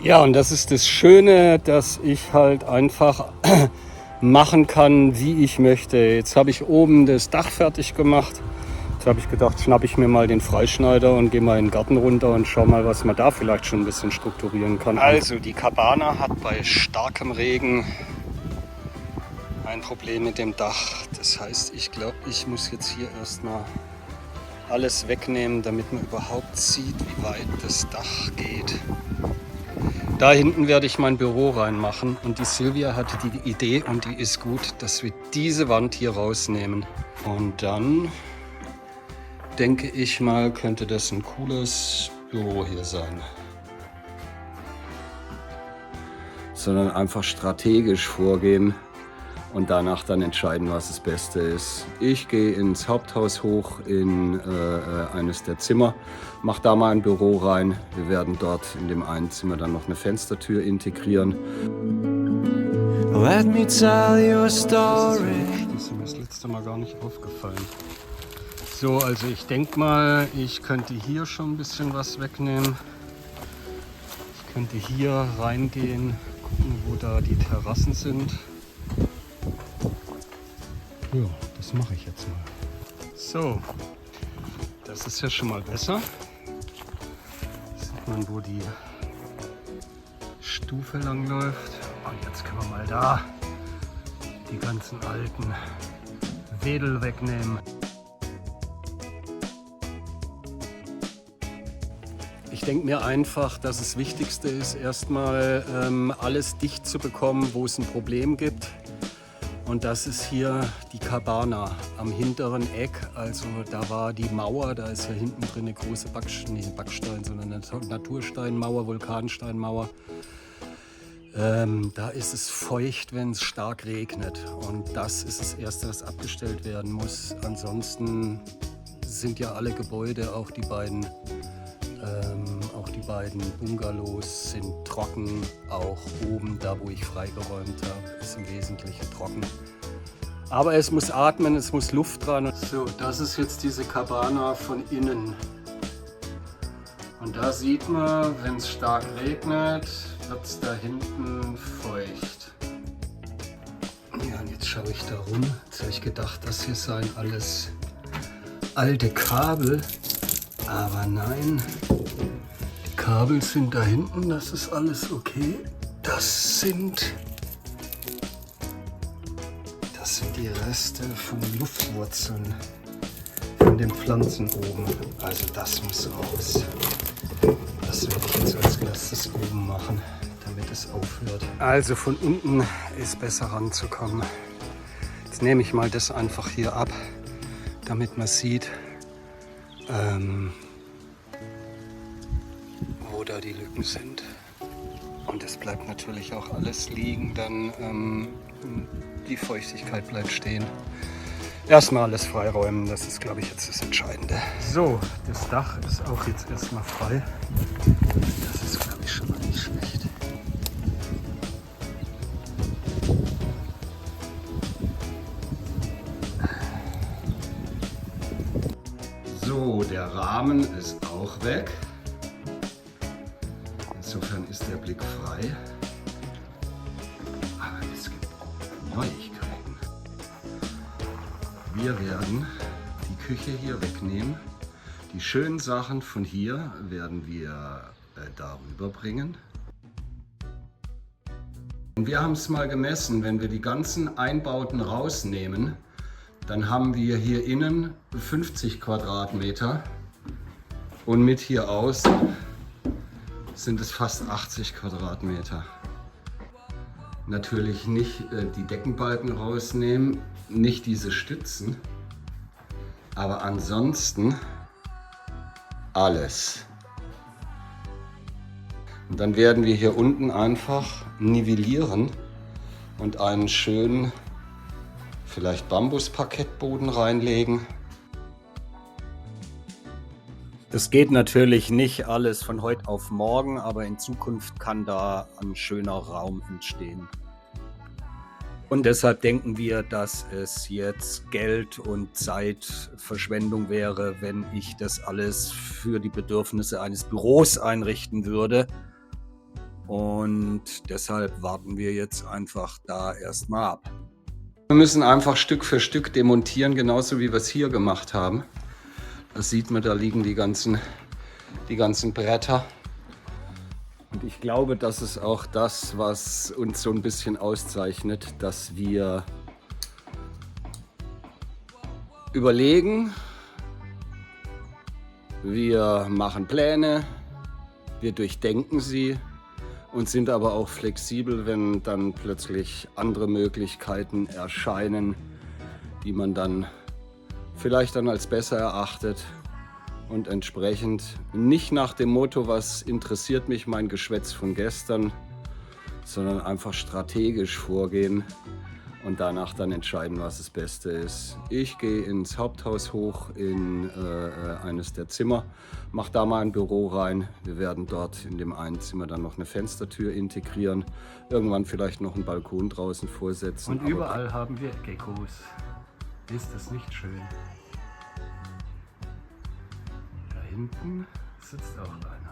Ja, und das ist das Schöne, dass ich halt einfach machen kann, wie ich möchte. Jetzt habe ich oben das Dach fertig gemacht. Jetzt habe ich gedacht, schnappe ich mir mal den Freischneider und gehe mal in den Garten runter und schau mal, was man da vielleicht schon ein bisschen strukturieren kann. Also die Cabana hat bei starkem Regen ein Problem mit dem Dach. Das heißt, ich glaube, ich muss jetzt hier erstmal alles wegnehmen, damit man überhaupt sieht, wie weit das Dach geht. Da hinten werde ich mein Büro reinmachen und die Silvia hatte die Idee und die ist gut, dass wir diese Wand hier rausnehmen. Und dann denke ich mal, könnte das ein cooles Büro hier sein. Sondern einfach strategisch vorgehen und danach dann entscheiden, was das Beste ist. Ich gehe ins Haupthaus hoch in eines der Zimmer, mache da mal ein Büro rein. Wir werden dort in dem einen Zimmer dann noch eine Fenstertür integrieren. Let me tell you a story. Das ist mir das letzte Mal gar nicht aufgefallen. So, also ich denke mal, ich könnte hier schon ein bisschen was wegnehmen. Ich könnte hier reingehen, gucken, wo da die Terrassen sind. Ja, das mache ich jetzt mal. So, das ist ja schon mal besser. Da sieht man, wo die Stufe lang läuft. Und jetzt können wir mal da die ganzen alten Wedel wegnehmen. Ich denke mir einfach, dass das Wichtigste ist, erstmal alles dicht zu bekommen, wo es ein Problem gibt. Und das ist hier die Cabana am hinteren Eck. Also da war die Mauer, da ist ja hinten drin eine große Backstein, sondern eine Natursteinmauer, Vulkansteinmauer. Da ist es feucht, wenn es stark regnet. Und das ist das Erste, was abgestellt werden muss. Ansonsten sind ja alle Gebäude, auch die beiden Bungalows sind trocken. Auch oben, da wo ich freigeräumt habe, ist im Wesentlichen trocken. Aber es muss atmen, es muss Luft dran. So, das ist jetzt diese Cabana von innen. Und da sieht man, wenn es stark regnet, wird es da hinten feucht. Ja, und jetzt schaue ich da rum. Jetzt habe ich gedacht, das hier seien alles alte Kabel. Aber nein, die Kabel sind da hinten, das ist alles okay. Das sind die Reste von Luftwurzeln von den Pflanzen oben. Also das muss raus. Das werde ich jetzt als erstes oben machen, damit es aufhört. Also von unten ist besser ranzukommen. Jetzt nehme ich mal das einfach hier ab, damit man sieht, wo da die Lücken sind. Und es bleibt natürlich auch alles liegen, dann die Feuchtigkeit bleibt stehen. Erstmal alles freiräumen, das ist, glaube ich, jetzt das Entscheidende. So, das Dach ist auch jetzt erstmal frei. Das ist, glaube ich, schon mal nicht schlecht. So, der Rahmen ist auch weg. Insofern ist der Blick frei. Aber es gibt auch Neuigkeiten. Wir werden die Küche hier wegnehmen. Die schönen Sachen von hier werden wir darüber bringen. Und wir haben es mal gemessen, wenn wir die ganzen Einbauten rausnehmen, dann haben wir hier innen 50 Quadratmeter und mit hier außen sind es fast 80 Quadratmeter. Natürlich nicht die Deckenbalken rausnehmen, nicht diese Stützen, aber ansonsten alles. Und dann werden wir hier unten einfach nivellieren und einen schönen, vielleicht Bambusparkettboden reinlegen. Das geht natürlich nicht alles von heute auf morgen, aber in Zukunft kann da ein schöner Raum entstehen. Und deshalb denken wir, dass es jetzt Geld- und Zeitverschwendung wäre, wenn ich das alles für die Bedürfnisse eines Büros einrichten würde. Und deshalb warten wir jetzt einfach da erstmal ab. Wir müssen einfach Stück für Stück demontieren, genauso wie wir es hier gemacht haben. Da sieht man, da liegen die ganzen Bretter. Und ich glaube, das ist auch das, was uns so ein bisschen auszeichnet, dass wir überlegen, wir machen Pläne, wir durchdenken sie und sind aber auch flexibel, wenn dann plötzlich andere Möglichkeiten erscheinen, die man dann vielleicht dann als besser erachtet. Und entsprechend nicht nach dem Motto, was interessiert mich, mein Geschwätz von gestern, sondern einfach strategisch vorgehen und danach dann entscheiden, was das Beste ist. Ich gehe ins Haupthaus hoch in eines der Zimmer, mache da mal ein Büro rein. Wir werden dort in dem einen Zimmer dann noch eine Fenstertür integrieren, irgendwann vielleicht noch einen Balkon draußen vorsetzen. Und überall haben wir Geckos. Ist das nicht schön? Da hinten sitzt auch einer.